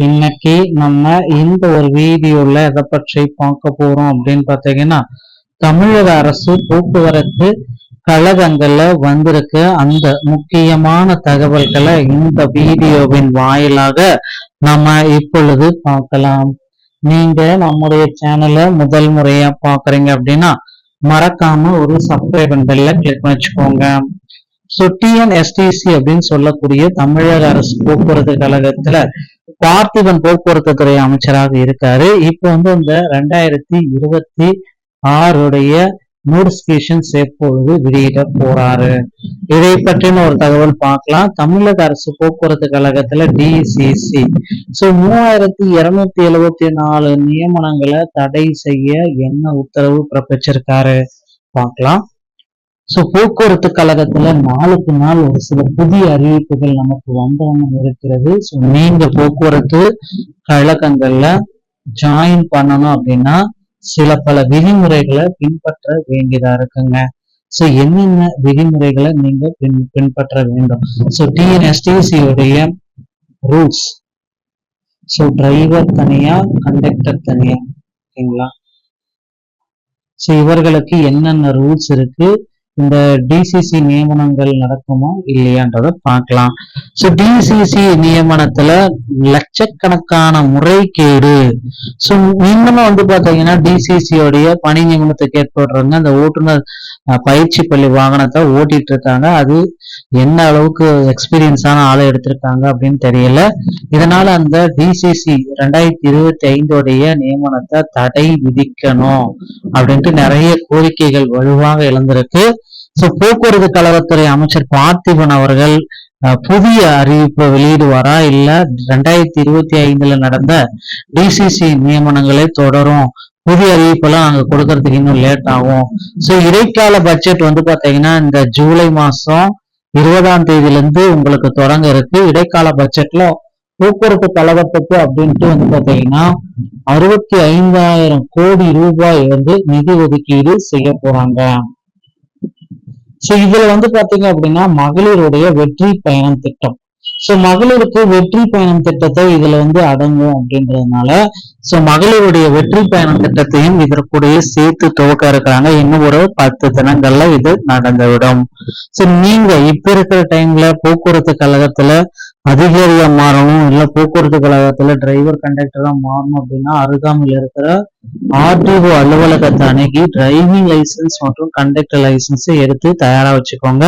இன்னைக்கு நம்ம இந்த ஒரு வீடியோல எதை பற்றி பார்க்க போறோம் அப்படின்னு பார்த்தீங்கன்னா, தமிழக அரசு போக்குவரத்து கழகங்கள்ல வந்திருக்க அந்த முக்கியமான தகவல்களை இந்த வீடியோவின் வாயிலாக நம்ம இப்பொழுது பார்க்கலாம். நீங்க நம்முடைய சேனலை முதல் முறையா பாக்குறீங்க அப்படின்னா மறக்காம ஒரு சப்ஸ்கிரைப் பெல்ல கிளிக் பண்ணி வச்சுக்கோங்க. டிஎன்எஸ்டிசி அப்படின்னு சொல்லக்கூடிய தமிழக அரசு போக்குவரத்து கழகத்துல பார்த்திபன் போக்குவரத்து துறை அமைச்சராக இருக்காரு. இப்போ வந்து இந்த 2026 நோட்டிபிகேஷன்ஸ் எப்பொழுது வெளியிட போறாரு, இதை பற்றின ஒரு தகவல் பார்க்கலாம். தமிழக அரசு போக்குவரத்து கழகத்துல டிசிசி 3274 நியமனங்களை தடை செய்ய என்ன உத்தரவு பிறப்பிச்சிருக்காரு பார்க்கலாம். போக்குவரத்து கழகத்துல நாளுக்கு நாள் ஒரு சில புதிய அறிவிப்புகள் நமக்கு வந்தவங்க இருக்கிறது. நீங்க போக்குவரத்து கழகங்கள்ல ஜாயின் பண்ணணும் அப்படின்னா சில பல விதிமுறைகளை பின்பற்ற வேண்டியதா இருக்குங்க. என்னென்ன விதிமுறைகளை நீங்க பின்பற்ற வேண்டும்? டிஎன்எஸ்டிசி உடைய ரூல்ஸ், டிரைவர் தனியா, கண்டக்டர் தனியா, ஓகேங்களா? இவர்களுக்கு என்னென்ன ரூல்ஸ் இருக்கு, இந்த டிசிசி நியமனங்கள் நடக்குமா இல்லையான்றத பார்க்கலாம். டிசிசி நியமனத்துல லட்சக்கணக்கான முறைகேடு. இன்னமும் வந்து பாத்தீங்கன்னா டிசிசியோடைய பணி நியமனத்துக்கு ஏற்படுறவங்க அந்த ஓட்டுநர் பயிற்சி பள்ளி வாகனத்தை ஓட்டிட்டு இருக்காங்க. அது என்ன அளவுக்கு எக்ஸ்பீரியன்ஸான ஆளை எடுத்திருக்காங்க அப்படின்னு தெரியல. இதனால அந்த டிசிசி 2025 நியமனத்தை தடை விதிக்கணும் அப்படின்ட்டு நிறைய கோரிக்கைகள் வலுவாக எழுந்திருக்கு. போக்குவரத்து கழகத்துறை அமைச்சர் பார்த்திபன் அவர்கள் புதிய அறிவிப்பை வெளியிடுவாரா இல்ல 2025 நடந்த டிசிசி நியமனங்களே தொடரும், புதிய அறிவிப்பெல்லாம் நாங்க கொடுக்கறதுக்கு இன்னும் லேட் ஆகும். இடைக்கால பட்ஜெட் வந்து பாத்தீங்கன்னா இந்த ஜூலை மாசம் 20ஆம் தேதியிலிருந்து உங்களுக்கு தொடங்க இருக்கு. இடைக்கால பட்ஜெட்ல போக்குவரத்து கழகத்துக்கு அப்படின்ட்டு வந்து பாத்தீங்கன்னா 65,000 கோடி ரூபாய் வந்து நிதி ஒதுக்கீடு செய்ய போறாங்க. இதுல வந்து பாத்தீங்க அப்படின்னா மகளிருடைய வெற்றி பயணம் திட்டம், மகளிருக்கு வெற்றி பயணம் திட்டத்தை இதுல வந்து அடங்கும் அப்படின்றதுனால மகளிருடைய வெற்றி பயணம் திட்டத்தையும் இதற்குடைய சேர்த்து துவக்க இருக்கிறாங்க. இன்னும் ஒரு 10 தினங்கள்ல இது நடந்துவிடும். நீங்க இப்ப இருக்கிற டைம்ல போக்குவரத்து கழகத்துல அதிகாரியா மாறணும், இல்ல போக்குவரத்து கழகத்துல டிரைவர் கண்டக்டரா மாறணும் அப்படின்னா அருகாமையில் இருக்கிற ஆர்டிஓ அலுவலகத்தை அணுகி டிரைவிங் லைசன்ஸ் மற்றும் கண்டக்டர் லைசன்ஸ் எடுத்து தயாரா வச்சுக்கோங்க.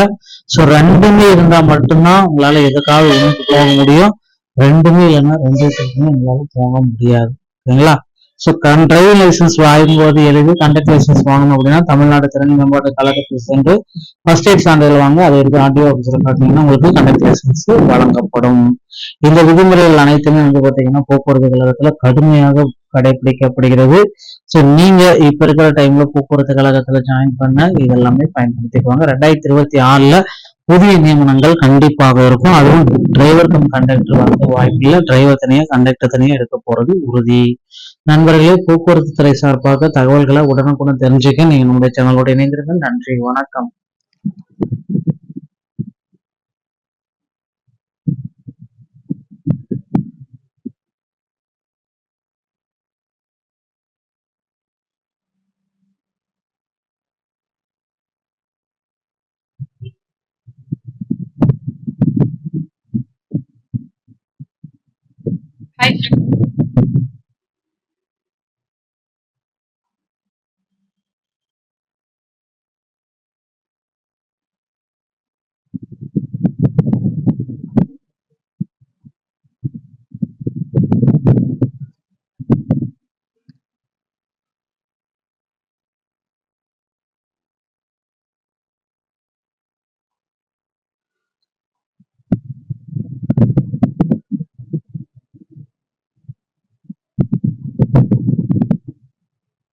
ரெண்டுமே இருந்தா மட்டும்தான் உங்களால எதுக்காவது ஒண்ணுக்கு போக முடியும். ரெண்டுமே இல்லைன்னா ரெண்டுக்குமே உங்களால போக முடியாது, சரிங்களா? டிரைவிங் லைசன்ஸ் வாங்கும்போது எழுதி கண்டக்டர் லைசன்ஸ் வாங்கணும் அப்படின்னா தமிழ்நாடு திறன் மேம்பாட்டு கழகத்தில் சென்று ஃபர்ஸ்ட் எய்ட் சான்றிதழ் வாங்க, அதை எடுத்து ஆர்டிஓ ஆஃபீஸில் காட்டினீங்கன்னா உங்களுக்கு கண்டக்டர் லைசன்ஸ் வழங்கப்படும். இந்த விதிமுறைகள் அனைத்துமே வந்து பாத்தீங்கன்னா போக்குவரத்து கழகத்துல கடுமையாக கடைபிடிக்கப்படுகிறது. நீங்க இப்ப இருக்கிற டைம்ல போக்குவரத்து கழகத்துல ஜாயின் பண்ண இதெல்லாமே பயன்படுத்திக்குவாங்க. 2026 புதிய நியமனங்கள் கண்டிப்பாக இருக்கும். அதுவும் டிரைவர் கம் கண்டக்டர் வந்து வாய்ப்பில்லை. டிரைவர் தனியா கண்டக்டர் தனியா எடுக்க போறது உறுதி. நண்பர்களே, போக்குவரத்து துறை சார்பாக தகவல்களை உடனுக்குடன் தெரிஞ்சுக்க நீங்க நம்முடைய சேனலோட இணைந்திருங்கள். நன்றி, வணக்கம்.